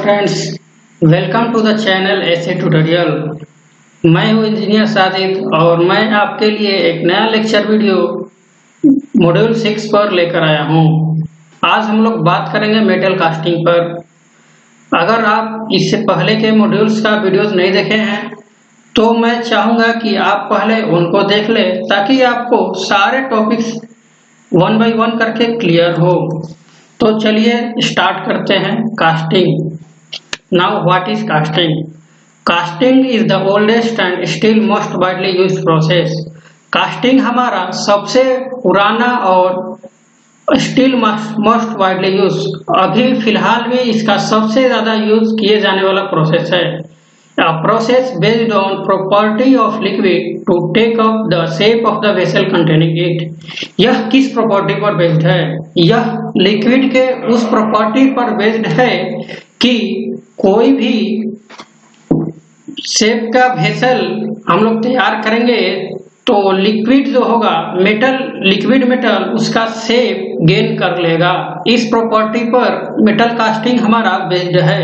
Friends, welcome to the channel ऐसे tutorial. मैं हूं इंजीनियर साजिद और मैं आपके लिए एक नया लेक्चर वीडियो मॉड्यूल 6 पर लेकर आया हूं। आज हम लोग बात करेंगे मेटल कास्टिंग पर। अगर आप इससे पहले के मॉड्यूल्स का वीडियोस नहीं देखे हैं तो मैं चाहूँगा कि आप पहले उनको देख लें ताकि आपको सारे टॉपिक्स वन बाय वन करके क्लियर हो। तो चलिए स्टार्ट करते हैं casting. Now what is casting? Casting is the oldest and still most widely used process. Casting हमारा सबसे पुराना और स्टिल मोस्ट वाइडली यूज, अभी फिलहाल में इसका सबसे ज्यादा यूज किए जाने वाला प्रोसेस है। A process based on property of liquid to take up the shape of the vessel containing it। यह किस प्रॉपर्टी पर बेस्ड है? यह लिक्विड के उस प्रॉपर्टी पर बेस्ड है कि कोई भी शेप का वेसल हम लोग तैयार करेंगे तो लिक्विड जो होगा लिक्विड मेटल उसका शेप गेन कर लेगा। इस प्रॉपर्टी पर मेटल कास्टिंग हमारा बेस्ड है।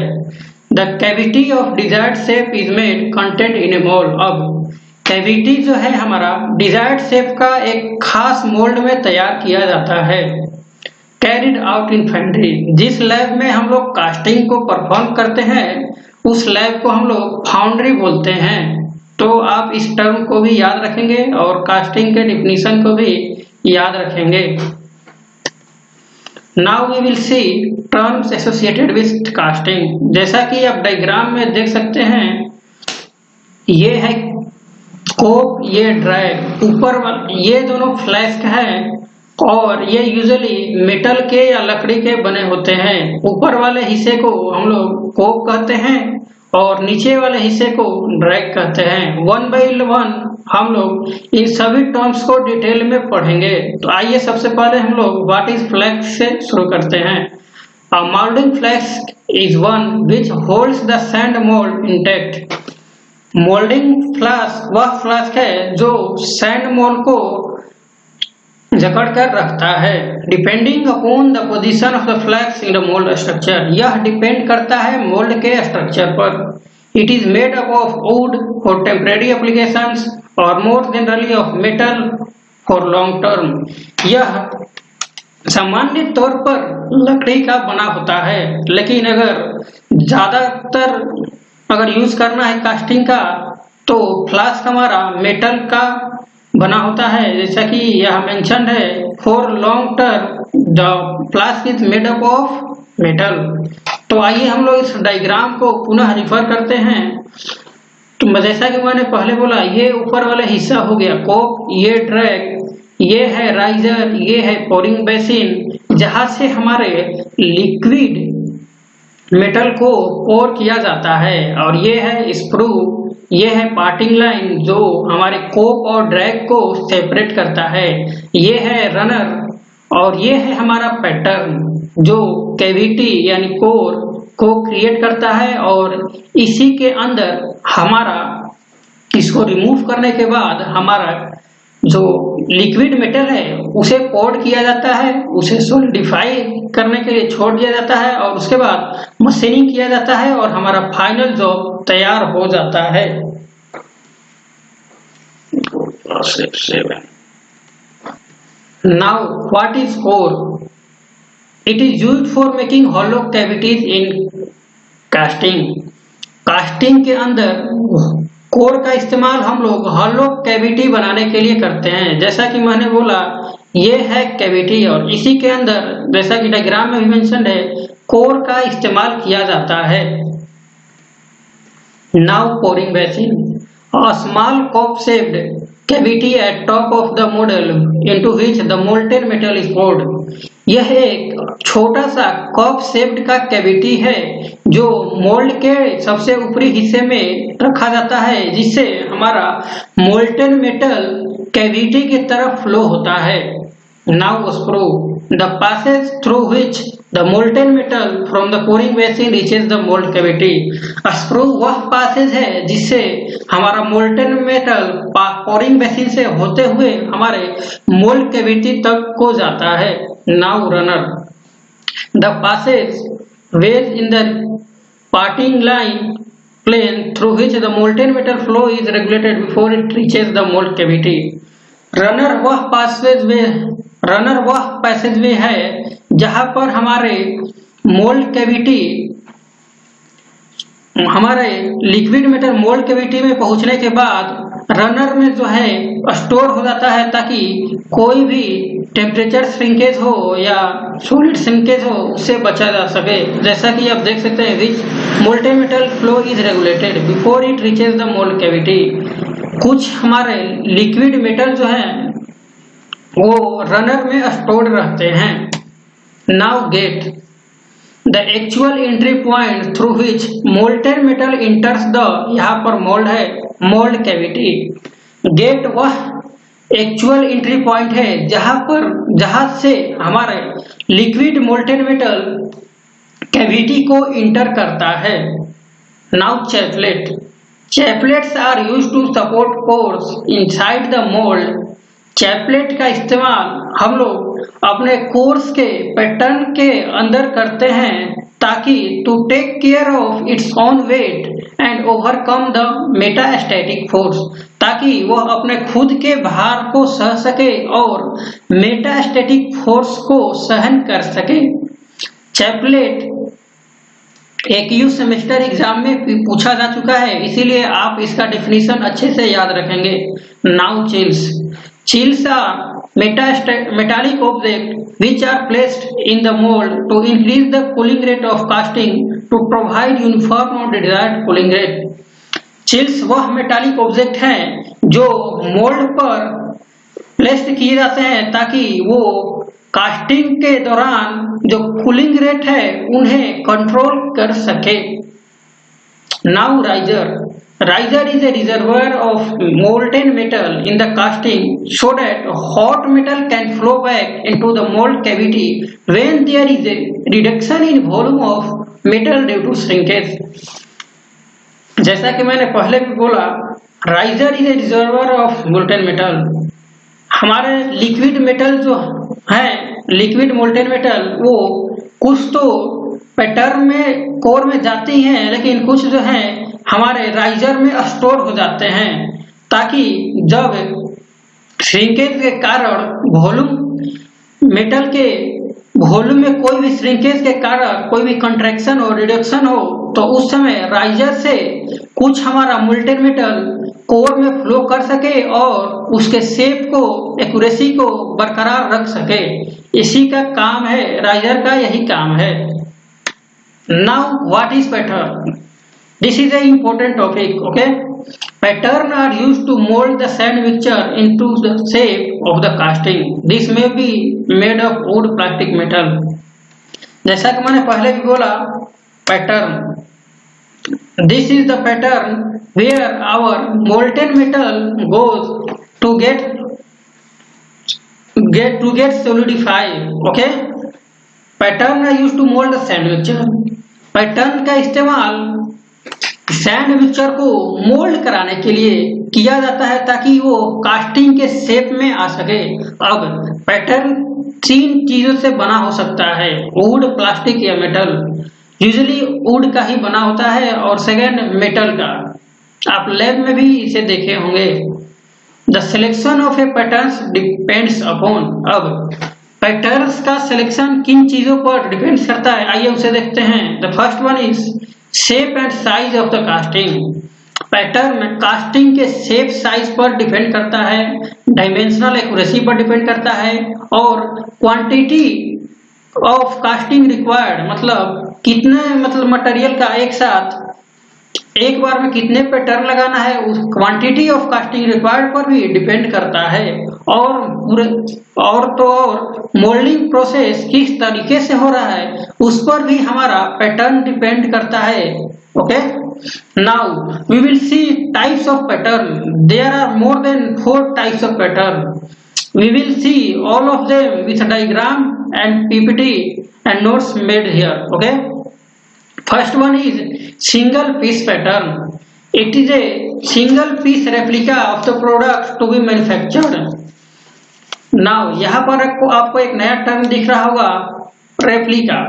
The cavity of desired shape is made contained in a mold। अब कैविटी जो है हमारा डिजायर्ड शेप का एक खास मोल्ड में तैयार किया जाता है। कैरिड आउट इन फाउंड्री, जिस लैब में हम लोग कास्टिंग को परफॉर्म करते हैं उस लैब को हम लोग फाउंड्री बोलते हैं। तो आप इस टर्म को भी याद रखेंगे और कास्टिंग के डिफिनीशन को भी याद रखेंगे। Now we will see terms associated with casting। जैसा कि आप डायग्राम में देख सकते हैं, ये है कोप, ये ड्रैग, ऊपर ये दोनों फ्लैस्क हैं और ये यूजुअली मेटल के या लकड़ी के बने होते हैं। ऊपर वाले हिस्से को हम लोग कोप कहते हैं और नीचे वाले हिस्से को ड्रैग कहते हैं। वन बाय वन हम लोग इन सभी टर्म्स को डिटेल में पढ़ेंगे। तो आइए सबसे पहले हम लोग व्हाट इज फ्लैस्क से शुरू करते हैं। A moulding flask is one which holds the sand mould intact. Moulding flask वह फ्लास्क है जो सैंड मोल्ड को जकड़ कर रखता है। Depending upon the position of the flask in the mould structure, यह डिपेंड करता है मोल्ड के स्ट्रक्चर पर। It is made up of wood for temporary applications और more generally of metal for long term. यह सामान्य तौर पर लकड़ी का बना होता है, लेकिन ज्यादातर अगर यूज करना है कास्टिंग का तो फ्लास्क हमारा मेटल का बना होता है। जैसा कि यह मेंशन है, for long term the flask is made up of metal. तो आइए हम लोग इस डायग्राम को पुनः रिफर करते हैं। तो जैसा कि मैंने पहले बोला, ये ऊपर वाला हिस्सा हो गया कोप, ये ड्रैग, ये है राइजर, ये है पोरिंग बेसिन जहां से हमारे लिक्विड मेटल को पोर किया जाता है, और ये है स्क्रू, ये है पार्टिंग लाइन जो हमारे कोप और ड्रैग को सेपरेट करता है, ये है रनर और ये है हमारा पैटर्न जो कैविटी यानी कोर को क्रिएट करता है। और इसी के अंदर हमारा इसको रिमूव करने के बाद हमारा जो लिक्विड मेटल है उसे पोर्ड किया जाता है, उसे सॉलिडिफाई करने के लिए छोड़ दिया जाता है और उसके बाद मशीनिंग किया जाता है और हमारा फाइनल जॉब तैयार हो जाता है। Now what is core? It is used for making hollow cavities in casting. Casting के अंदर कोर का इस्तेमाल हम लोग हॉलो कैविटी बनाने के लिए करते हैं। जैसा कि मैंने बोला, ये है कैविटी और इसी के अंदर जैसा कि डायग्राम में भी मेंशन है, कोर का इस्तेमाल किया जाता है। Now pouring basin, a small cup shaped cavity at top of the model into which the molten metal is poured. यह एक छोटा सा कप शेप्ड का कैविटी है जो मोल्ड के सबसे ऊपरी हिस्से में रखा जाता है, जिससे हमारा मोल्टेन मेटल कैविटी की तरफ फ्लो होता है। Now screw, the passage through which the molten metal from the pouring basin reaches the mould cavity. Screw वह पैसेज है जिससे हमारा मोल्टेन मेटल पोरिंग बेसिन से होते हुए हमारे मोल्ड कैविटी तक को जाता है। Now runner, the passage ways in the parting line plane through which the molten metal flow is regulated before it reaches the mold cavity. Runner वह पैसेजवे है जहां पर हमारे मोल्ड कैविटी, हमारे लिक्विड मेटल मोल्ड कैविटी में पहुंचने के बाद रनर में जो है स्टोर हो जाता है, ताकि कोई भी टेम्परेचर श्रिंकेज हो या सॉलिड श्रिंकेज हो उससे बचा जा सके। जैसा कि आप देख सकते हैं, which molten metal flow is regulated before it reaches the mould cavity. कुछ हमारे लिक्विड मेटल जो है वो रनर में स्टोर्ड रहते हैं। Now gate the actual entry point through which molten metal enters the, यहाँ पर मोल्ड है, मोल्ड कैविटी। गेट वह एक्चुअल एंट्री पॉइंट है जहां से हमारे लिक्विड मोल्टेन मेटल कैविटी को इंटर करता है। Now chaplet, chaplets are used to support cores inside the mould. Chaplet का इस्तेमाल हम लोग अपने कोर्स के पैटर्न के अंदर करते हैं ताकि to take care of its own weight and overcome the metastatic force, ताकि वह अपने खुद के भार को सह सके और मेटास्टैटिक फोर्स को सहन कर सके। चैपलेट एक यू सेमेस्टर एग्जाम में पूछा जा चुका है, इसीलिए आप इसका डेफिनेशन अच्छे से याद रखेंगे। Now chills, chills are metallic objects which are placed in the mold to increase the cooling rate of casting to provide uniform or desired cooling rate. Chills वह मेटालिक ऑब्जेक्ट हैं जो मोल्ड पर placed किए जाते हैं ताकि वो casting के दौरान जो कूलिंग रेट है उन्हें कंट्रोल कर सके। Now riser, riser is a reservoir of molten metal in the casting so that hot metal can flow back into the mold cavity when there is a reduction in volume of metal due to shrinkage. जैसा कि मैंने पहले भी बोला, riser is a reservoir of molten metal. हमारे liquid metal जो है, liquid molten metal, वो कुछ तो पैटर्न में कोर में जाती हैं, लेकिन कुछ जो है हमारे राइजर में स्टोर हो जाते हैं, ताकि जब श्रिंकेज के कारण वॉल्यूम मेटल के वॉल्यूम में कोई भी श्रिंकेज के कारण कोई भी कंट्रैक्शन और रिडक्शन हो तो उस समय राइजर से कुछ हमारा मोल्टेन मेटल कोर में फ्लो कर सके और उसके शेप को, एक्यूरेसी को बरकरार रख सके। इसी का काम है, राइजर का यही काम है। Now what is pattern? This is an important topic, okay? Pattern are used to mold the sand mixture into the shape of the casting. This may be made of wood, plastic, metal. जैसा कि मैंने पहले भी बोला, pattern. This is the pattern where our molten metal goes to get solidified, okay? Pattern are used to mold the sand mixture. Pattern का इस्तेमाल sand mixture को mould कराने के लिए किया जाता है ताकि वो कास्टिंग के शेप में आ सके। अब पैटर्न 3 चीजों से बना हो सकता है, वुड, प्लास्टिक या मेटल। यूजुअली वुड का ही बना होता है और सेकेंड मेटल का। आप लैब में भी इसे देखे होंगे। The selection of A patterns depends upon, अब पैटर्न्स का सिलेक्शन किन चीजों पर डिपेंड करता है, आइए उसे देखते हैं। The first one is shape and size of the casting. Pattern casting के शेप साइज पर डिपेंड करता है, डायमेंशनल एक्यूरेसी पर डिपेंड करता है और क्वांटिटी ऑफ कास्टिंग रिक्वायर्ड, मतलब कितने मटेरियल का एक साथ एक बार में कितने पैटर्न लगाना है, उस क्वांटिटी ऑफ कास्टिंग रिक्वायर्ड पर भी डिपेंड करता है। और मोल्डिंग प्रोसेस किस तरीके से हो रहा है उस पर भी हमारा पैटर्न डिपेंड करता है। Okay, now we will see types of pattern. There are more than 4 types of pattern. We will see all of them with diagram and PPT and notes made here. Okay, first one is single piece pattern. It is a single piece replica of the product to be manufactured. Now यहाँ पर आपको एक नया term दिख रहा होगा, replica.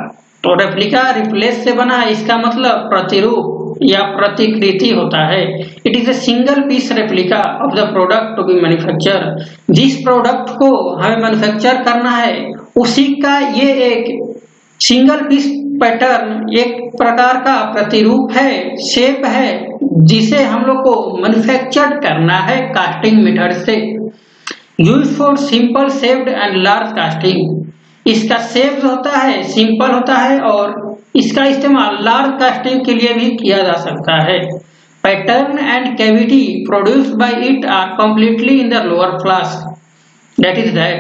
तो replica replace से बना है, इसका मतलब प्रतिरूप या प्रतिकृति होता है। It is a single piece replica of the product to be manufacture. जिस प्रोडक्ट को हमें मैन्युफैक्चर करना है उसी का ये एक सिंगल पीस पैटर्न एक प्रकार का प्रतिरूप है, शेप है, जिसे हम लोग को मैन्युफैक्चर करना है कास्टिंग मेथड से। Use for simple shaped and large casting. इसका शेप जो होता है सिंपल होता है और इसका इस्तेमाल लार्ज कास्टिंग के लिए भी किया जा सकता है। Pattern and cavity produced by it are completely in the lower flask, that is dry.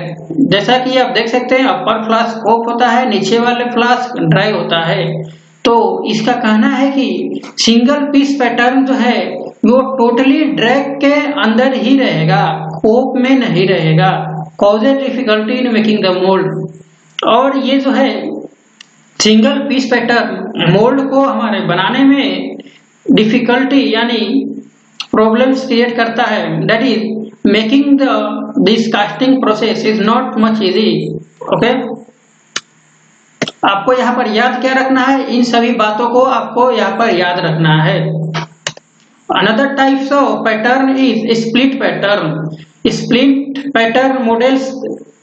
जैसा कि आप देख सकते हैं अपर फ्लास्क कोप होता है, नीचे वाले फ्लास्क ड्राई होता है। तो इसका कहना है कि सिंगल पीस पैटर्न जो है वो टोटली ड्रैग के अंदर ही रहेगा, कोप में नहीं रहेगा। Causes difficulty in making the mould. और ये जो है सिंगल पीस पैटर्न मोल्ड को हमारे बनाने में डिफिकल्टी यानी प्रॉब्लम्स क्रिएट करता है। That is making this casting process is not much easy. Okay, आपको यहाँ पर याद क्या रखना है, इन सभी बातों को आपको यहाँ पर याद रखना है। Another types of pattern is split pattern. Split pattern models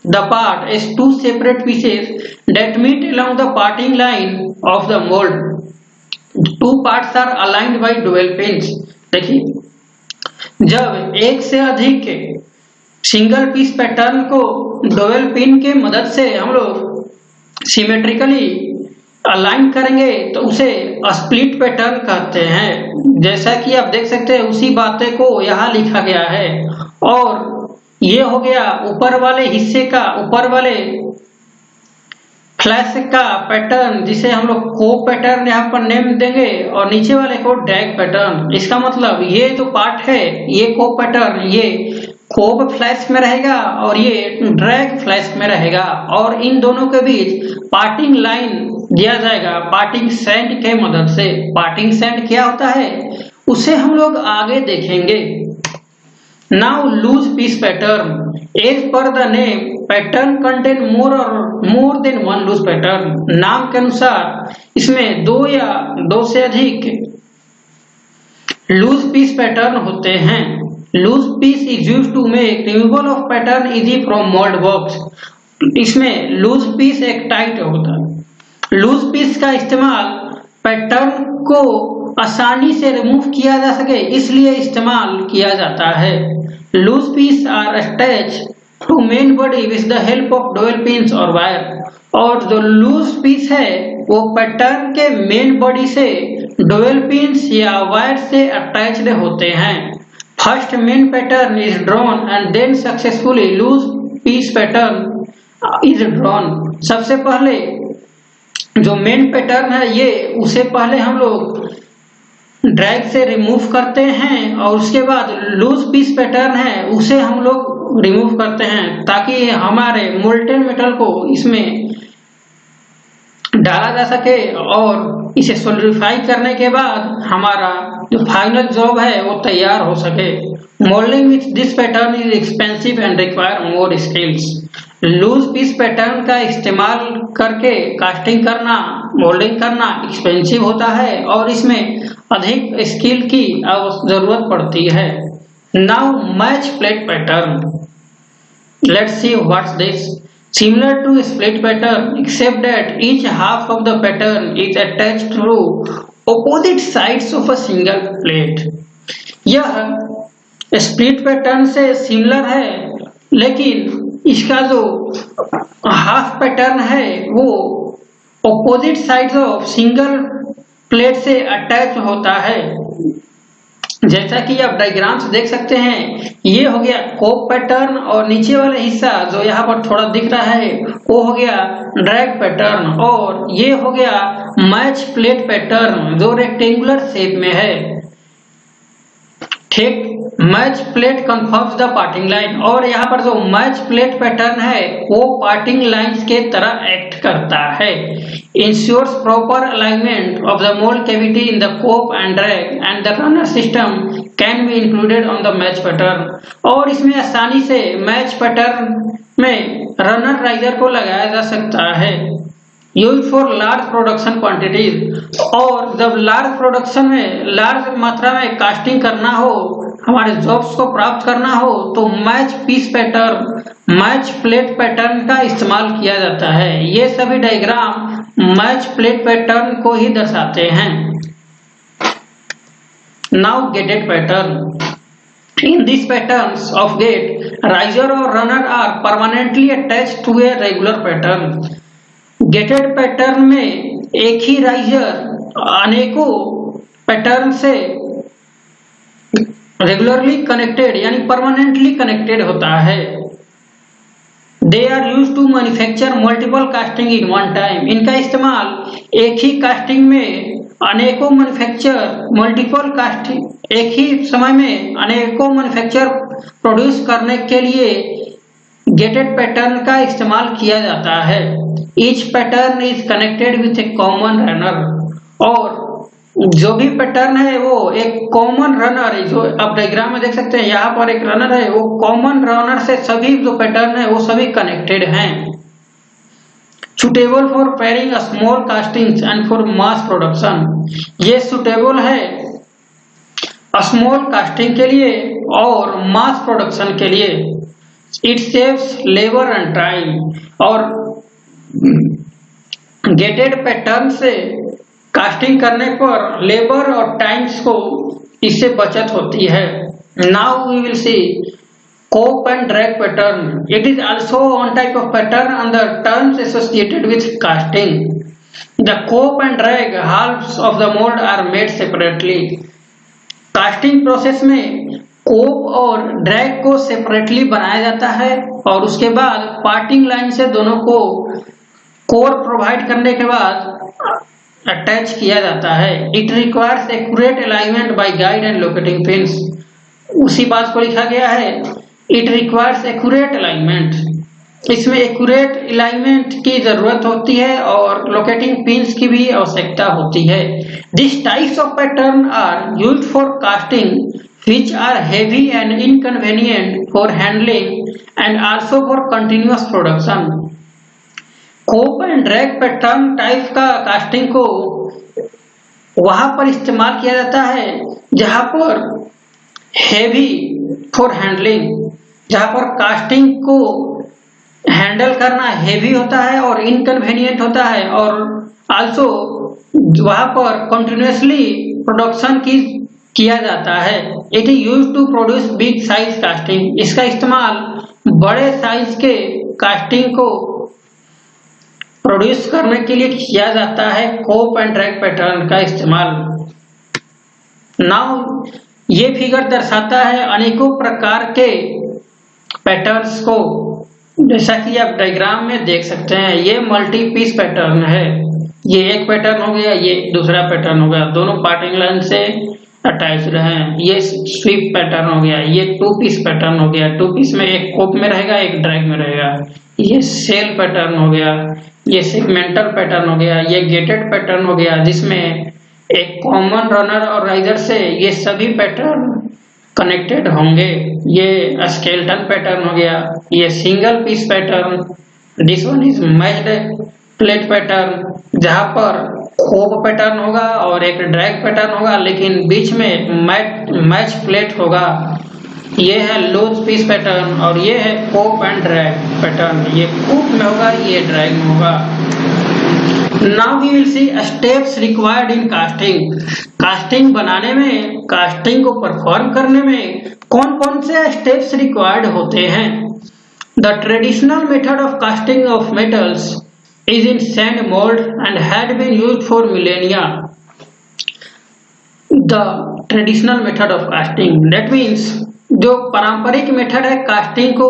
the part as two separate pieces that meet along the parting line of the mold. Two parts are aligned by dual pins. देखिए, जब एक से अधिक single piece pattern को dual pin के मदद से हम लोग सिमेट्रिकली अलाइन करेंगे तो उसे स्प्लिट पैटर्न कहते हैं। जैसा कि आप देख सकते हैं उसी बातें को यहाँ लिखा गया है। और ये हो गया ऊपर वाले हिस्से का, ऊपर वाले फ्लैश का पैटर्न जिसे हम लोग कोप पैटर्न यहाँ पर नेम देंगे और नीचे वाले को ड्रैग पैटर्न। इसका मतलब ये जो पार्ट है ये कोप पैटर्न ये कोप फ्लैश में रहेगा और ये ड्रैग फ्लैश में रहेगा और इन दोनों के बीच पार्टिंग लाइन दिया जाएगा पार्टिंग सैंड के मदद से। पार्टिंग सैंड क्या होता है उसे हम लोग आगे देखेंगे। Now loose piece pattern. As per the name, pattern contain more than one loose pattern. नाम के अनुसार इसमें दो या दो से अधिक loose piece pattern होते हैं। Loose piece is used to make removal of pattern easy from mold box. इसमें loose piece एक टाइट होता है। Loose piece का इस्तेमाल पैटर्न को आसानी से रिमूव किया जा सके इसलिए इस्तेमाल किया जाता है। Loose piece are attach to main body with the help of dual pins और वायर। और जो लूज पीस है वो पैटर्न के मेन बॉडी से डुअल पिन्स या वायर से अटैच्ड होते हैं। First main pattern is drawn and then successfully loose piece pattern is drawn. सबसे पहले जो मेन पैटर्न है ये उसे पहले हम लोग ड्रैग से रिमूव करते हैं और उसके बाद लूज पीस पैटर्न है उसे हम लोग रिमूव करते हैं ताकि हमारे मोल्टेन मेटल को इसमें डाला जा सके और इसे सोलिडिफाई करने के बाद हमारा जो फाइनल जॉब है वो तैयार हो सके। Moulding with this pattern is expensive and require more skills. Loose piece pattern का इस्तेमाल करके कास्टिंग करना, मोल्डिंग करना एक्सपेंसिव होता है और इसमें अधिक स्किल की जरूरत पड़ती है। Now match plate pattern, let's see what's this. Similar to a split pattern except that each half of the pattern is attached to opposite sides of a single plate. यह split pattern से similar है लेकिन इसका जो half pattern है वो opposite sides of single plate से attach होता है। जैसा कि आप डायग्राम से देख सकते हैं ये हो गया कोप पैटर्न और नीचे वाला हिस्सा जो यहाँ पर थोड़ा दिख रहा है वो हो गया ड्रैग पैटर्न और ये हो गया मैच प्लेट पैटर्न जो रेक्टेंगुलर शेप में है। ठीक, match plate confirms the parting line और यहाँ पर जो मैच प्लेट पैटर्न है वो पार्टिंग लाइंस के तरह एक्ट करता है। Ensures proper alignment of the mould cavity in the cope and drag and the runner system can be included on the match pattern. और इसमें आसानी से मैच पैटर्न में रनर राइजर को लगाया जा सकता है। Use for large production quantities, और जब लार्ज प्रोडक्शन में लार्ज मात्रा में कास्टिंग करना हो, हमारे जॉब्स को प्राप्त करना हो, तो match piece pattern, match plate pattern का इस्तेमाल किया जाता है। ये सभी डायग्राम मैच प्लेट पैटर्न को ही दर्शाते हैं। Now gated pattern. In these patterns of gate, riser or runner are permanently attached to a regular pattern. Gated pattern में एक ही राइजर अनेकों पैटर्न से रेगुलरली कनेक्टेड यानी परमानेंटली कनेक्टेड होता है। They are used to manufacture multiple casting in one time. इनका इस्तेमाल एक ही कास्टिंग में अनेकों मल्टीपल कास्टिंग, एक ही समय में अनेकों मैन्युफैक्चर प्रोड्यूस करने के लिए गेटेड पैटर्न का इस्तेमाल किया जाता है। Each pattern is connected with A common runner, और जो भी पैटर्न है वो एक कॉमन रनर है। जो आप डायग्राम में देख सकते हैं, यहाँ पर एक रनर है, वो कॉमन रनर से सभी जो पैटर्न है वो सभी कनेक्टेड हैं। Suitable for pairing small castings and for mass production, ये सुटेबल है स्मॉल कास्टिंग के लिए और मास प्रोडक्शन के लिए। It saves labour and time, और गेटेड पैटर्न से कास्टिंग करने पर लेबर और टाइम्स को इससे बचत होती है। Now we will see cope and drag pattern. It is also one type of pattern and the terms associated with casting. The cope and drag halves of the mold are made separately. Casting process में कोप और drag को separately बनाया जाता है और उसके बाद parting line से दोनों को कोर प्रोवाइड करने के बाद अटैच किया जाता है। It requires accurate alignment by guide and locating pins. उसी बात को लिखा गया है, इट रिक्वायर्स एक्यूरेट अलाइनमेंट। इसमें एक्यूरेट अलाइनमेंट की जरूरत होती है और लोकेटिंग पिन्स की भी आवश्यकता होती है। This types of pattern are used for casting which are heavy and inconvenient for handling and also for continuous production. Cope and drag pattern type का कास्टिंग को वहां पर इस्तेमाल किया जाता है जहां पर हेवी फॉर हैंडलिंग, जहां पर कास्टिंग को हैंडल करना हेवी होता है और इनकन्वीनियंट होता है, और आल्सो वहां पर कंटिन्यूअसली प्रोडक्शन किया जाता है। It is used to produce big size casting. इसका इस्तेमाल बड़े साइज के कास्टिंग को प्रोड्यूस करने के लिए किया जाता है। कोप एंड ड्रैग पैटर्न का इस्तेमाल। नाउ ये फिगर दर्शाता है अनेकों प्रकार के पैटर्न्स को, जैसा कि आप डायग्राम में देख सकते हैं। ये मल्टी पीस पैटर्न है, ये एक पैटर्न हो गया, ये दूसरा पैटर्न हो गया, दोनों पार्टिंग लाइन से अटैच्ड हैं। ये स्वीप पैटर्न हो गया, ये टू पीस पैटर्न हो गया, टू पीस में एक कोप में रहेगा, एक ड्रैग में रहेगा। ये सेल पैटर्न हो गया, ये सेगमेंटल पैटर्न हो गया, ये गेटेड पैटर्न हो गया, जिसमें एक कॉमन रनर और राइजर से ये सभी पैटर्न कनेक्टेड होंगे। ये स्केलेटन पैटर्न हो गया, ये single piece pattern, this one is matched plate pattern, जहां पर कोप पैटर्न होगा और एक ड्रैग पैटर्न होगा, लेकिन बीच में मैच प्लेट होगा। ये है लूज पीस पैटर्न और ये है कोप एंड ड्रैग पैटर्न। ये कोप में होगा, ये ड्रैग में होगा। Now we will see steps required in casting. Casting बनाने में, कास्टिंग को परफॉर्म करने में कौन कौन से स्टेप्स रिक्वायर्ड होते हैं। The traditional method of casting of metals is in sand mold and had been used for millennia. The traditional method of casting, that means जो पारंपरिक मेथड है कास्टिंग को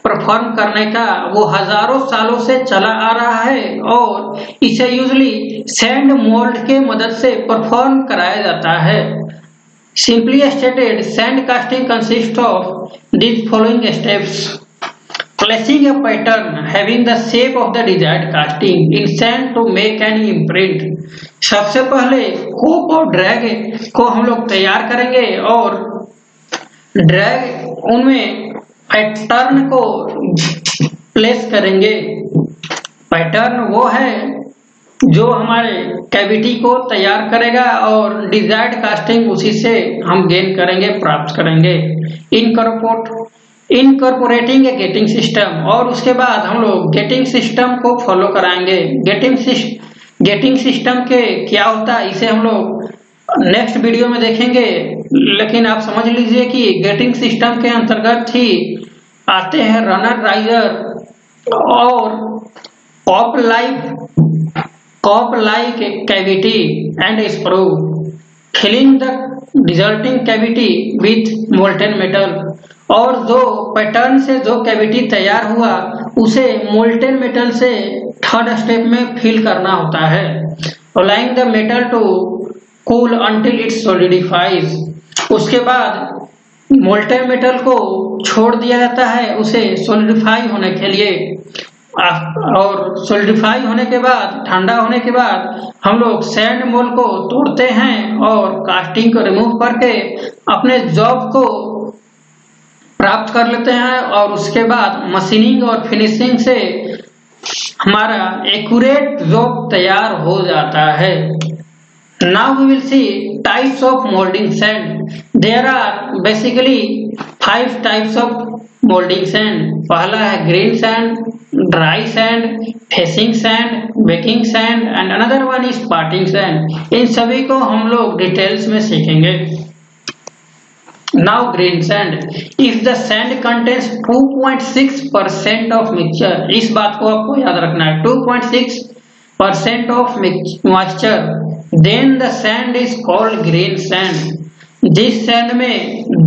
परफॉर्म करने का, वो हजारों सालों से चला आ रहा है और इसे यूजली सैंड मोल्ड के मदद से परफॉर्म कराया जाता है। Simply stated, sand casting consist of these following steps. Placing a pattern having the shape of the desired casting in sand to make an imprint. सबसे पहले कोप और ड्रैग को हम लोग तैयार करेंगे और ड्रैग उनमें पैटर्न को प्लेस करेंगे। पैटर्न वो है जो हमारे कैविटी को तैयार करेगा और डिजायर्ड कास्टिंग उसी से हम गेन करेंगे, प्राप्त करेंगे। इनकॉर्पोरेटिंग ए गेटिंग सिस्टम, और उसके बाद हम लोग गेटिंग सिस्टम को फॉलो कराएंगे। गेटिंग सिस्टम के क्या होता है इसे हम लोग नेक्स्ट वीडियो में देखेंगे, लेकिन आप समझ लीजिए कि गेटिंग सिस्टम के अंतर्गत ही आते हैं रनर राइजर और cope like cavity and sprue, filling the resulting cavity with molten metal, और जो पैटर्न से जो कैविटी तैयार हुआ उसे मोल्टेन मेटल से थर्ड स्टेप में फिल करना होता है। Allowing the metal to cool until it solidifies, उसके बाद मोल्टेन मेटल को छोड़ दिया जाता है उसे सॉलिडिफाई होने के लिए, और सॉलिडिफाई होने के बाद, ठंडा होने के बाद हम लोग सैंड मोल को तोड़ते हैं और कास्टिंग को रिमूव करके अपने जॉब को प्राप्त कर लेते हैं, और उसके बाद मशीनिंग और फिनिशिंग से हमारा एक्यूरेट जॉब तैयार हो जाता है। Now we will see types of moulding sand. There are basically 5 types of moulding sand. पहला है green sand, dry sand, facing sand, backing sand and another one is parting sand. इन सभी को हम लोग डिटेल्स में सीखेंगे। Now green sand, if the sand contains 2.6% of mixture, इस बात को आपको याद रखना है, 2.6% of moisture, then the sand is called green sand. जिस सैंड में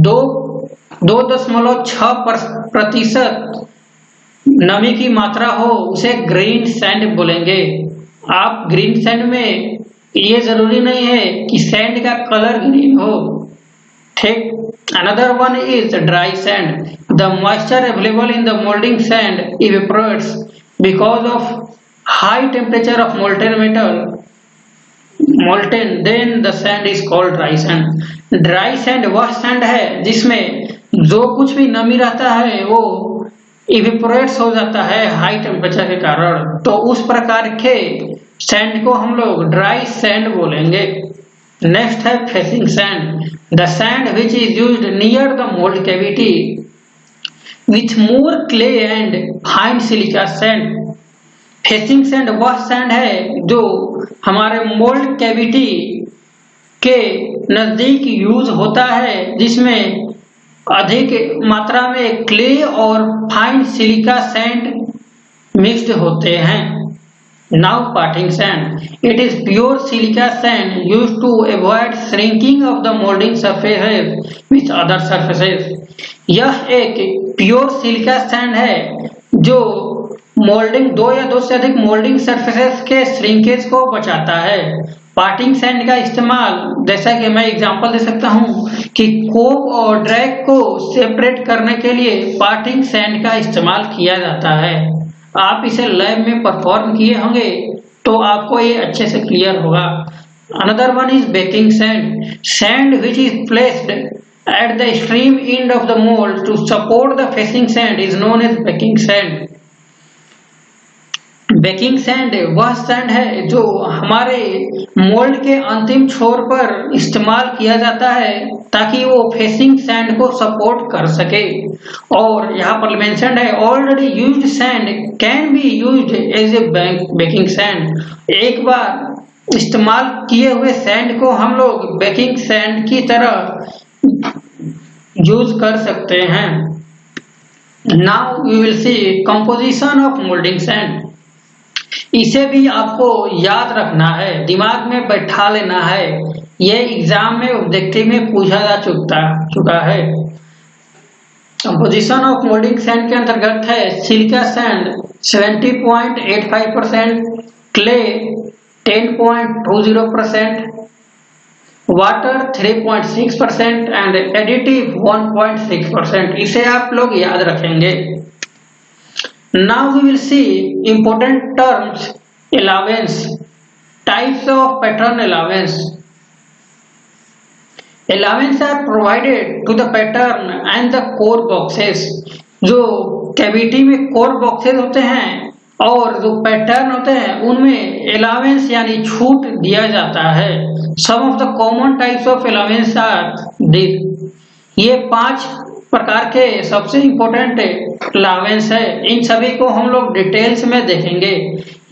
2.6% नमी की मात्रा हो उसे ग्रीन सैंड बोलेंगे। आप ग्रीन सैंड में ये जरूरी नहीं है कि सैंड का कलर ग्रीन हो, ठीक। Another one is dry sand. The moisture available in the molding sand evaporates because of high temperature of molten metal. Then the sand is called dry sand. Dry sand वह sand है जिसमें जो कुछ भी नमी रहता है वो इवेपोरेट्स हो जाता है हाई टेम्परेचर के कारण, तो उस प्रकार के सैंड को हम लोग ड्राई सैंड बोलेंगे। नेक्स्ट है facing sand, the sand which is used near the mould cavity with more clay and fine silica sand. Facing sand वह सैंड है जो हमारे मोल्ड कैविटी के नजदीक यूज होता है, जिसमें अधिक मात्रा में क्ले और फाइन सिलिका सैंड मिक्स्ड होते हैं। Now parting sand, it is pure silica sand used to avoid shrinking of the molding surfaces with other surfaces. यह एक प्योर सिलिका सैंड है जो मोल्डिंग, 2 या 2 से अधिक मोल्डिंग सरफेसेस के श्रिंकेज को बचाता है। पार्टिंग सैंड का इस्तेमाल, जैसा कि मैं एग्जांपल दे सकता हूं कि कोप और ड्रैग को सेपरेट करने के लिए पार्टिंग सैंड का इस्तेमाल किया जाता है। आप इसे लैब में परफॉर्म किए होंगे तो आपको ये अच्छे से क्लियर होगा। Another one is backing sand, sand which is placed at the extreme end of the mould to support the facing sand is known as backing sand. Backing sand वह सैंड है जो हमारे मोल्ड के अंतिम छोर पर इस्तेमाल किया जाता है ताकि वो फेसिंग सैंड को सपोर्ट कर सके। और यहाँ पर मेंशन्ड है already used sand can be used as a backing sand. एक बार इस्तेमाल किए हुए सैंड को हम लोग बेकिंग सैंड की तरह यूज कर सकते हैं। Now we will see composition of moulding sand. इसे भी आपको याद रखना है, दिमाग में बैठा लेना है, ये एग्जाम में ऑब्जेक्टिव में पूछा जा चुका है। कंपोजिशन ऑफ मोल्डिंग सैंड के अंतर्गत है silica sand 70.85%, clay 10.20%, water 3.6% and additive 1.6%। इसे आप लोग याद रखेंगे। Now we will see important terms, allowance, types of pattern allowance. Allowance are provided to the pattern and the core boxes. जो cavity में कोर बॉक्सेस होते हैं और जो पैटर्न होते हैं उनमें अलाउंस यानी छूट दिया जाता है। Some of the common types of allowance are this. ये 5 प्रकार के सबसे इम्पोर्टेंट अलाउंस है। इन सभी को हम लोग डिटेल्स में देखेंगे।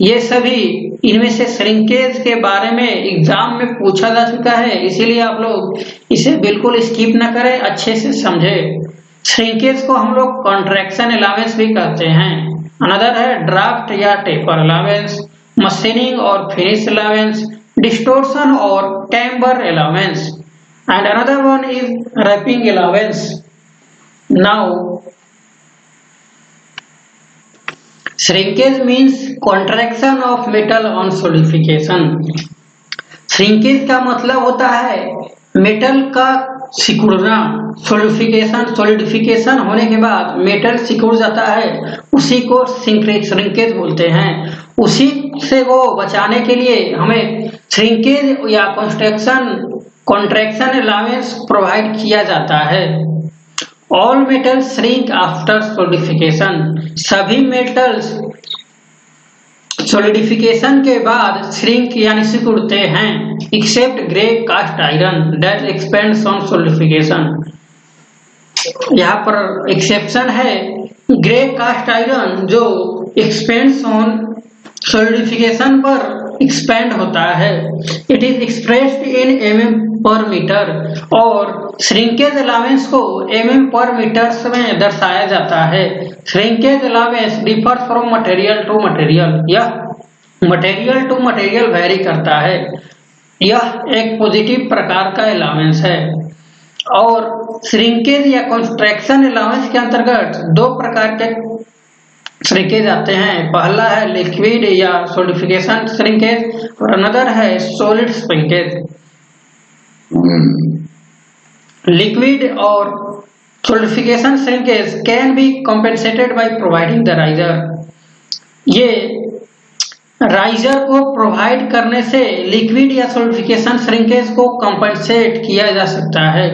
ये सभी इनमें से श्रिंकेज के बारे में एग्जाम में पूछा जा चुका है, इसीलिए आप लोग इसे बिल्कुल स्किप ना करें, अच्छे से समझे। श्रिंकेज को हम लोग कॉन्ट्रैक्शन अलाउंस भी कहते हैं। अनदर है ड्राफ्ट या टेपर अलाउंस, मशीनिंग और फिनिश अलाउंस, डिस्टोर्शन और camber allowance, and another one is wrapping allowance. Now shrinkage means contraction of metal on solidification. Shrinkage का मतलब होता है मेटल का सिकुड़ना। सोलिडिफिकेशन होने के बाद मेटल सिकुड़ जाता है, उसी को श्रिंकेज बोलते हैं। उसी से वो बचाने के लिए हमें श्रिंकेज या कॉन्ट्रैक्शन अलाउंस प्रोवाइड किया जाता है। All metals shrink after solidification. सभी मेटल्स सोलिडिफिकेशन के बाद श्रिंक यानी सिकुड़ते हैं, except grey cast iron that expands on solidification. यहाँ पर एक्सेप्शन है ग्रे कास्ट आयरन जो एक्सपेंड्स ऑन सोलिडिफिकेशन पर एक्सपेंड होता है। It is expressed in mm per metre और श्रिंकेज अलाउंस को mm पर मीटर्स में दर्शाया जाता है। Shrinkage allowance differ from material to material. यह मटेरियल टू मटेरियल वेरी करता है। यह एक पॉजिटिव प्रकार का अलाउंस है। और श्रिंकेज या कॉन्ट्रैक्शन अलाउंस के अंतर्गत 2 प्रकार के श्रिंकेज आते हैं। पहला है लिक्विड या सॉलिडिफिकेशन श्रिंकेज और अनदर है सॉलिड श्रिंकेज। लिक्विड और solidification shrinkage can be compensated by providing the riser. ये राइजर को प्रोवाइड करने से लिक्विड या सॉलिडिफिकेशन श्रिंकेज को कॉम्पेंसेट किया जा सकता है।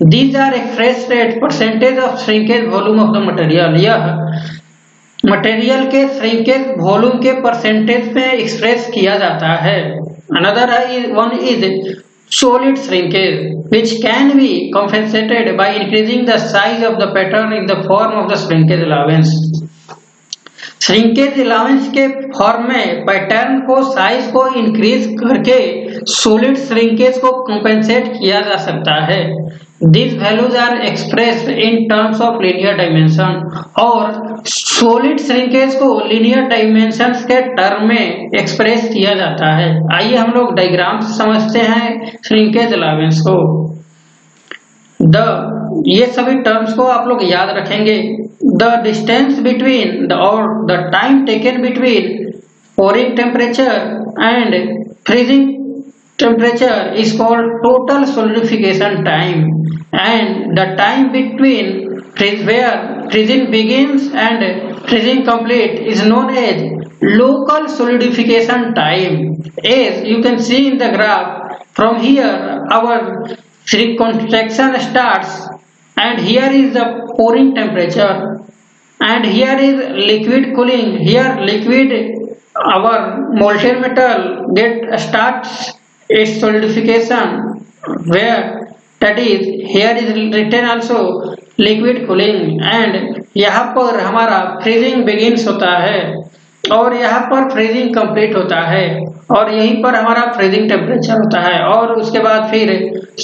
These are expressed at percentage of shrinkage volume of the material. यह मटेरियल के श्रिंकेज वॉल्यूम के परसेंटेज में एक्सप्रेस किया जाता है। Another one is solid shrinkage which can be compensated by increasing the size of the pattern in the form of the shrinkage allowance. Shrinkage allowance के form में pattern को size को increase करके solid shrinkage को compensate किया जा सकता है। These values are expressed in terms of linear dimension और सॉलिड श्रिंकेज को लीनियर डायमेंशंस के टर्म में एक्सप्रेस किया जाता है। आइए हम लोग डायग्राम से समझते हैं श्रिंकेज अलाउंस को। ये सभी टर्म्स को आप लोग याद रखेंगे। द डिस्टेंस बिटवीन और the time taken between pouring temperature and freezing temperature is called total solidification time, and the time between where freezing begins and freezing complete is known as local solidification time. As you can see in the graph, from here our contraction starts, and here is the pouring temperature, and here is liquid cooling. Here liquid, our molten metal starts its solidification, where that is here is written also liquid cooling, and यहाँ पर हमारा freezing begins होता है और यहाँ पर freezing complete होता है और यहीं पर हमारा freezing temperature होता है और उसके बाद फिर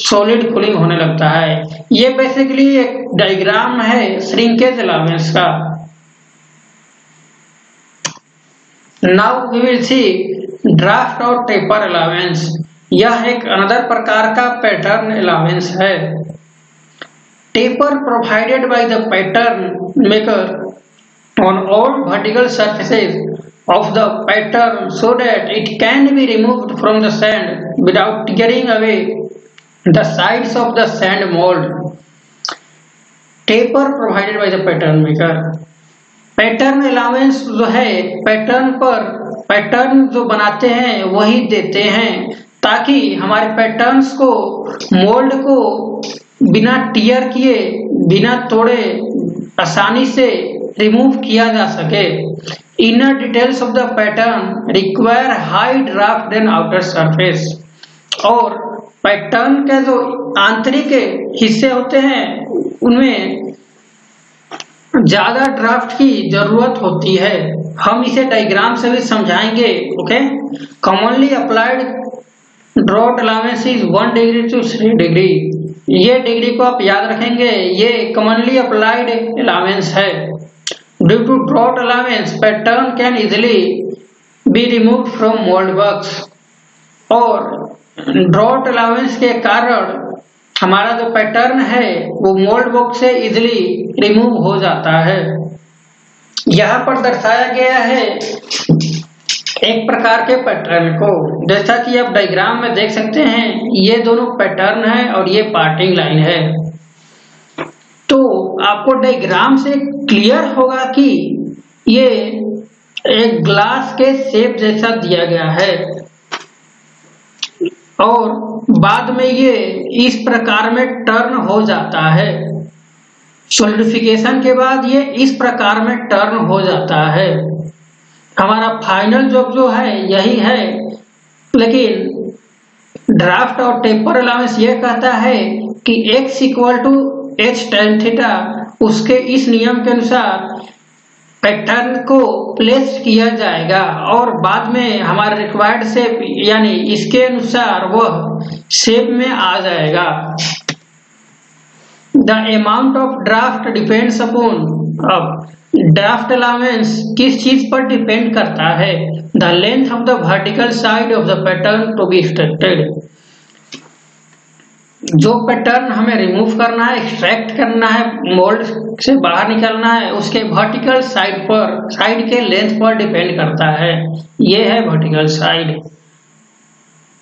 solid cooling होने लगता है। ये बेसिकली एक डायग्राम है श्रिंकेज अलाउंस का। Now we will see draft और टेपर अलाउंस। यह एक अनदर प्रकार का पैटर्न अलाउंस है। Taper provided by the pattern maker on all vertical surfaces of the pattern so that it can be removed from the sand without tearing away the sides of the sand mold. Taper provided by the pattern maker. Pattern allowance जो है pattern पर pattern जो बनाते हैं वही देते हैं ताकि हमारे पैटर्न्स को मोल्ड को बिना टियर किए बिना तोड़े आसानी से रिमूव किया जा सके। Inner details of the pattern require high draft than outer surface। और पैटर्न के जो आंतरिक हिस्से होते हैं उनमें ज्यादा ड्राफ्ट की जरूरत होती है। हम इसे डायग्राम से भी समझाएंगे। Okay, commonly applied draft allowance is 1 degree to 3 degree. ये डिग्री को आप याद रखेंगे, ये कॉमनली अप्लाइड अलाउंस है। Due to draft allowance pattern can easily be removed from mould box. और ड्रॉट अलाउंस के कारण हमारा जो पैटर्न है वो मोल्ड बॉक्स से इजिली रिमूव हो जाता है। यहाँ पर दर्शाया गया है एक प्रकार के पैटर्न को, जैसा कि आप डायग्राम में देख सकते हैं। ये दोनों पैटर्न है और ये पार्टिंग लाइन है। तो आपको डायग्राम से क्लियर होगा कि ये एक ग्लास के शेप जैसा दिया गया है और बाद में ये इस प्रकार में टर्न हो जाता है। सॉलिडिफिकेशन के बाद ये इस प्रकार में टर्न हो जाता है। हमारा फाइनल जॉब जो है यही है, लेकिन ड्राफ्ट और टेपर अलाउंस ये कहता है कि x = h tan थीटा, उसके इस नियम के अनुसार पैटर्न को प्लेस किया जाएगा और बाद में हमारा रिक्वायर्ड शेप यानी इसके अनुसार वह शेप में आ जाएगा। The amount of draft depends upon, अब ड्राफ्ट अलाउंस किस चीज पर डिपेंड करता है? The length of the vertical side of the pattern to be extracted. जो पैटर्न हमें रिमूव करना है, एक्सट्रैक्ट करना है, मोल्ड से बाहर निकलना है, उसके वर्टिकल साइड के लेंथ पर डिपेंड करता है। ये है vertical side.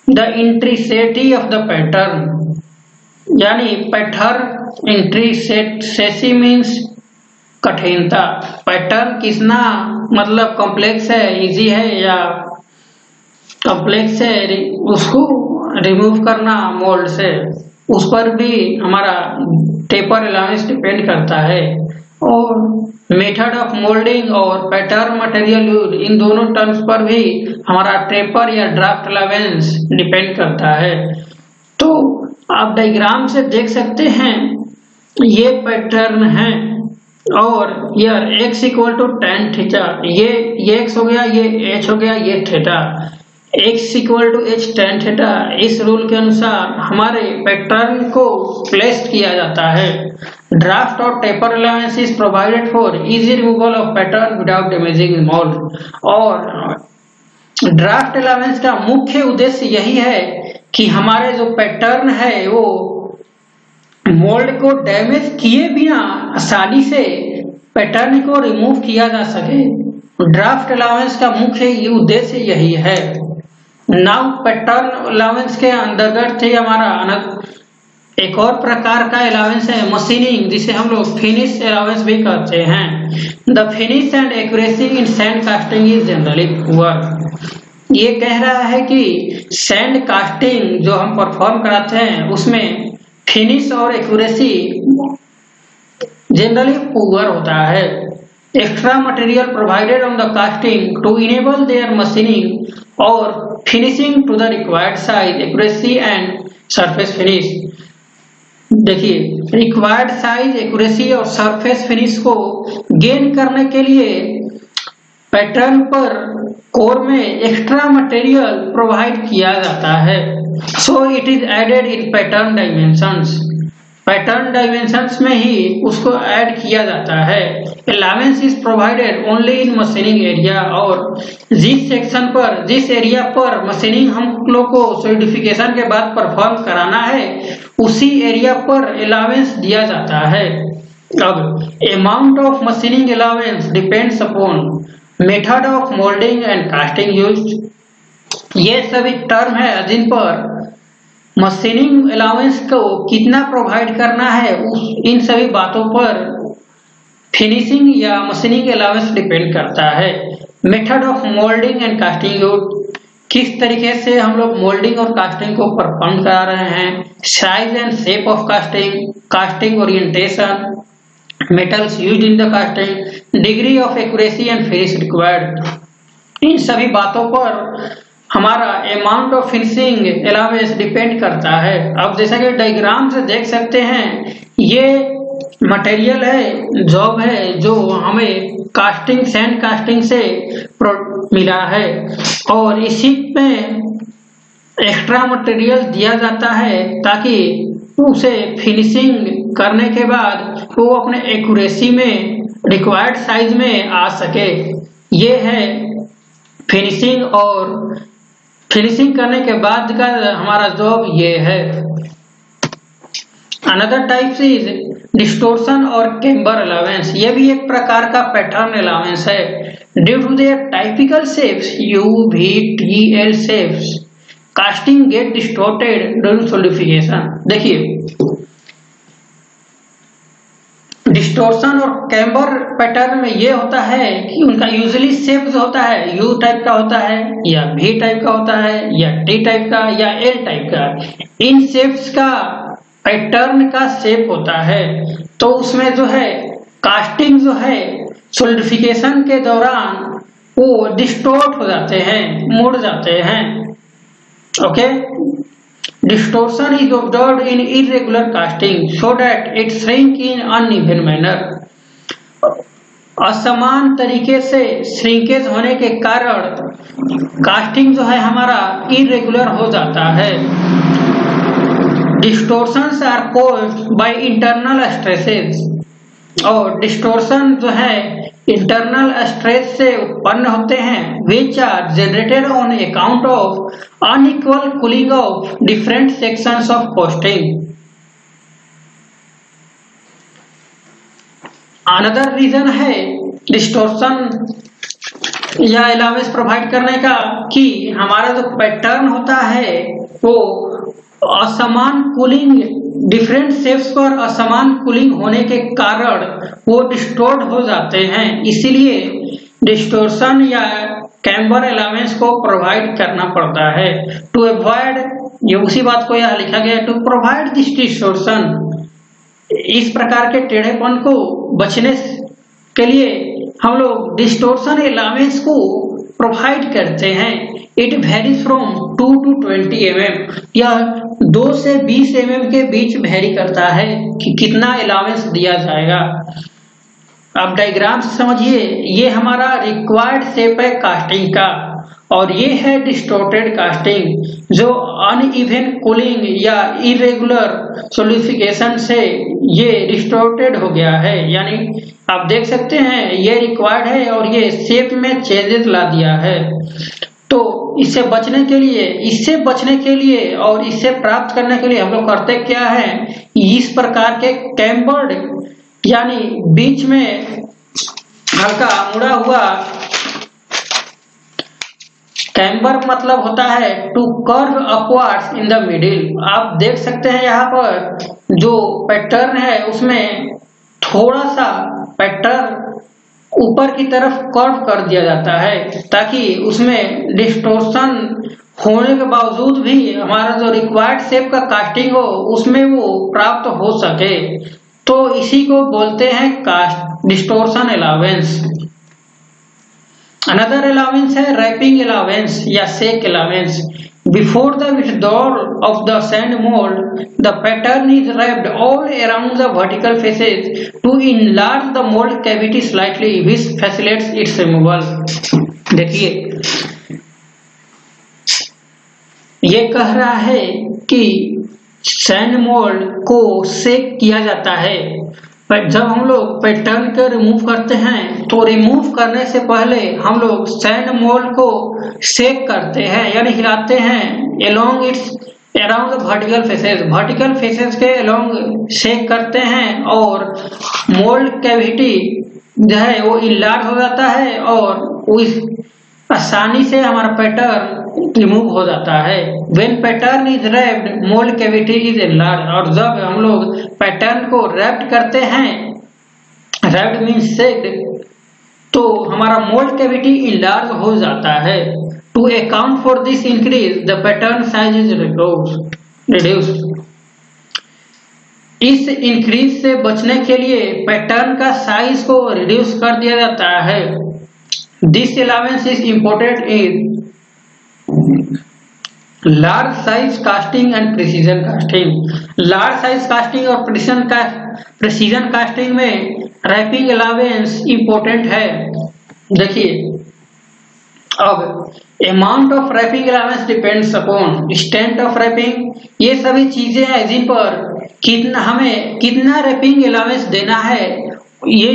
The intricacy of the pattern, यानी पैटर्न इंट्रिसिटी मीन्स कठिनता। पैटर्न कितना मतलब कॉम्प्लेक्स है, इजी है या कॉम्प्लेक्स है, उसको रिमूव करना मोल्ड से, उस पर भी हमारा टेपर अलाउंस डिपेंड करता है। और मेथड ऑफ मोल्डिंग और पैटर्न मटेरियल यूज, इन दोनों टर्म्स पर भी हमारा टेपर या ड्राफ्ट अलाउंस डिपेंड करता है। तो आप डायग्राम से देख सकते हैं ये पैटर्न है और यार x = tan थीटा, ये x हो गया, ये h हो गया, ये theta. x = h tan theta, इस रूल के अनुसार हमारे पैटर्न को प्लेस किया जाता है। ड्राफ्ट और taper allowance is provided for easy removal of pattern without damaging mould. और ड्राफ्ट अलाउंस का मुख्य उद्देश्य यही है कि हमारे जो पैटर्न है वो मोल्ड को डैमेज किए बिना आसानी से पैटर्न को रिमूव किया जा सके। ड्राफ्ट अलाउंस का मुख्य उद्देश्य यही है। नाउ पैटर्न अलाउंस के अंतर्गत ही हमारा एक और प्रकार का अलाउंस है मशीनिंग, जिसे हम लोग फिनिश अलाउंस भी कहते हैं। The finish and accuracy in sand casting is generally poor. ये कह रहा है कि सैंड कास्टिंग जो हम परफॉर्म कराते हैं उसमें फिनिश और एक्यूरेसी जनरली पुअर होता है। Extra material provided on the casting to enable their machining और finishing to the required size, accuracy and surface finish. देखिए, रिक्वायर्ड साइज, एक्यूरेसी और सरफेस फिनिश को गेन करने के लिए पैटर्न पर कोर में एक्स्ट्रा मटेरियल प्रोवाइड किया जाता है। So it is added in pattern dimensions. Pattern dimensions में ही उसको ऐड किया जाता है। Allowance is provided only in machining area, और जिस सेक्शन पर, जिस एरिया पर मशीनिंग हम लोग को सॉलिडिफिकेशन के बाद परफॉर्म कराना है उसी एरिया पर अलाउंस दिया जाता है। अब amount of machining allowance depends upon method of moulding and casting used. ये सभी टर्म है जिन पर मशीनिंग अलाउंस को कितना प्रोवाइड करना है, इन सभी बातों पर फिनिशिंग या मशीनिंग अलाउंस डिपेंड करता है। Method of moulding and casting used, किस तरीके से हम लोग मोल्डिंग और कास्टिंग को परफॉर्म करा रहे हैं। Size and shape of casting, casting orientation, metals used in the casting, degree of accuracy and finish required। इन सभी बातों पर हमारा amount of finishing allowance depend करता है। अब जैसा कि डायग्राम से देख सकते हैं, ये मटेरियल है, जॉब है जो हमें कास्टिंग सैंड कास्टिंग से मिला है और इसी में एक्स्ट्रा मटेरियल दिया जाता है ताकि उसे फिनिशिंग करने के बाद वो अपने एक्यूरेसी में रिक्वायर्ड साइज में आ सके। ये है फिनिशिंग और फिनिशिंग करने के बाद का हमारा जॉब ये है। अनदर टाइप्स इज डिस्टोर्शन और कैम्बर अलाउंस। ये भी एक प्रकार का पैटर्न अलाउंस है। Due to their typical shapes U, V, T, L shapes, casting get distorted during solidification. देखिए, डिस्टोर्शन और कैम्बर पैटर्न में ये होता है कि उनका यूजुअली शेप जो होता है U टाइप का होता है या V टाइप का होता है या T टाइप का या L टाइप का। इन शेप्स का पैटर्न का शेप होता है, तो उसमें जो है कास्टिंग जो है सॉलिडिफिकेशन के दौरान वो डिस्टोर्ट हो जाते हैं, मुड़ जाते हैं। Okay, distortion is observed in irregular casting so that it shrink in uneven manner। असमान तरीके से श्रिंकेज होने के कारण कास्टिंग जो है हमारा इरेगुलर हो जाता है। Distortions are caused by internal stresses, और डिस्टोर्शन जो है इंटरनल स्ट्रेस से उत्पन्न होते हैं, which are generated on account of unequal cooling of different sections of casting। Another reason है डिस्टोर्शन या अलाउंस प्रोवाइड करने का कि हमारा जो पैटर्न होता है वो असमान कूलिंग, डिफरेंट शेप्स पर असमान कूलिंग होने के कारण वो डिस्टोर्ट हो जाते हैं। इसीलिए डिस्टोर्शन या कैम्बर अलाउंस को प्रोवाइड करना पड़ता है। टू अवॉइड, ये उसी बात को यहाँ लिखा गया, टू प्रोवाइड दिस डिस्टोर्शन, इस प्रकार के टेढ़ेपन को बचने के लिए हम लोग डिस्टोर्शन अलाउंस को प्रोवाइड करते हैं। It varies from 2 to 20 mm, यह 2 से 20 mm के बीच वेरी करता है कि कितना अलाउंस दिया जाएगा। अब डायग्राम से समझिए, ये हमारा रिक्वायर्ड शेप है कास्टिंग का और ये है डिस्टोर्टेड कास्टिंग जो अनइवन कूलिंग या इरेगुलर सॉलिडिफिकेशन से ये डिस्टोर्टेड हो गया है। यानी आप देख सकते हैं ये रिक्वायर्ड है और ये शेप में चेंजेस ला दिया है। तो इससे बचने के लिए और इससे प्राप्त करने के लिए हम लोग करते क्या है, इस प्रकार के कैम्बर्ड यानी बीच में हल्का मुड़ा हुआ, कैम्बर मतलब होता है to curve upwards in the middle. आप देख सकते हैं यहाँ पर जो पैटर्न है उसमें थोड़ा सा पैटर्न ऊपर की तरफ कर्व कर दिया जाता है ताकि उसमें डिस्टोर्शन होने के बावजूद भी हमारा जो रिक्वायर्ड शेप का कास्टिंग हो उसमें वो प्राप्त हो सके। तो इसी को बोलते हैं cast distortion allowance. Another allowance है रैपिंग अलाउंस या shake allowance. Before the withdrawal of the sand mold, the pattern is wrapped all around the vertical faces to enlarge the mold cavity slightly, which facilitates its removal। देखिए, ये कह रहा है कि sand mould को shake किया जाता है। पर जब हम लोग पैटर्न को रिमूव करते हैं तो रिमूव करने से पहले हम लोग सैंड मोल्ड को शेक करते हैं यानी हिलाते हैं along it's around the vertical faces के अलोंग शेक करते हैं और मोल्ड कैविटी जो है वो इनलार्ज हो जाता है और उस आसानी से हमारा पैटर्न रिमूव हो जाता है। When pattern is wrapped, mold cavity is enlarged। और जब हम लोग पैटर्न को रैप्ड करते हैं, रैप्ड मीन्स शेक्ड, तो हमारा मोल्ड कैविटी इनलार्ज हो जाता है। To account for this increase the pattern size is reduced. इस इंक्रीज से बचने के लिए पैटर्न का साइज को रिड्यूस कर दिया जाता है। This allowance is important in large size casting and precision casting. Large size casting और प्रिसीजन कास्टिंग में रैपिंग अलाउंस इम्पोर्टेंट है। देखिए, अब amount of rapping allowance depends upon strength of rapping. ये सभी चीजें हैं जिन पर हमें कितना रैपिंग अलाउंस देना है, ये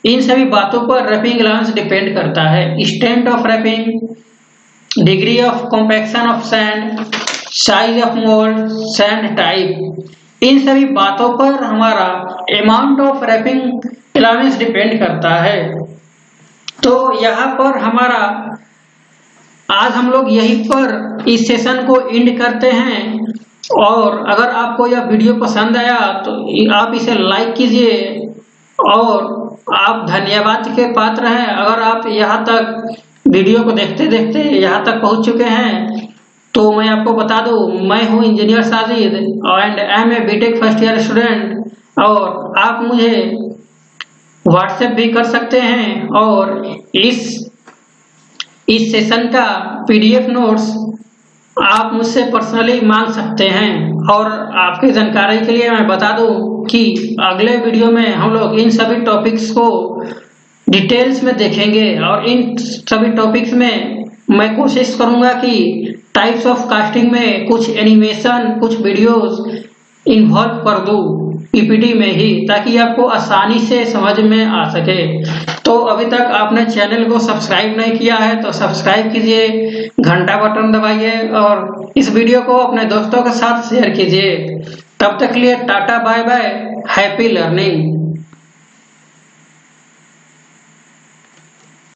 इन सभी बातों पर रैपिंग अलाउंस डिपेंड करता है। Strength of rapping, degree of compaction of sand, size of mould, sand type, इन सभी बातों पर हमारा amount of rapping allowance depend करता है। तो यहाँ पर हमारा आज हम लोग यहीं पर इस सेशन को एंड करते हैं। और अगर आपको यह वीडियो पसंद आया तो आप इसे लाइक कीजिए और आप धन्यवाद के पात्र हैं। अगर आप यहाँ तक वीडियो को देखते देखते यहाँ तक पहुँच चुके हैं तो मैं आपको बता दूं, मैं हूँ engineer Sajid and I am a BTech first year student. और आप मुझे व्हाट्सएप भी कर सकते हैं और इस सेशन का पीडीएफ नोट्स आप मुझसे पर्सनली मांग सकते हैं। और आपकी जानकारी के लिए मैं बता दूं कि अगले वीडियो में हम लोग इन सभी टॉपिक्स को डिटेल्स में देखेंगे और इन सभी टॉपिक्स में मैं कोशिश करूंगा कि टाइप्स ऑफ कास्टिंग में कुछ एनिमेशन, कुछ वीडियोस इन्वॉल्व कर दूं पीपीटी में ही, ताकि आपको आसानी से समझ में आ सके। तो अभी तक आपने चैनल को सब्सक्राइब नहीं किया है तो सब्सक्राइब कीजिए, घंटा बटन दबाइए और इस वीडियो को अपने दोस्तों के साथ शेयर कीजिए। तब तक के लिए tata bye bye, happy learning.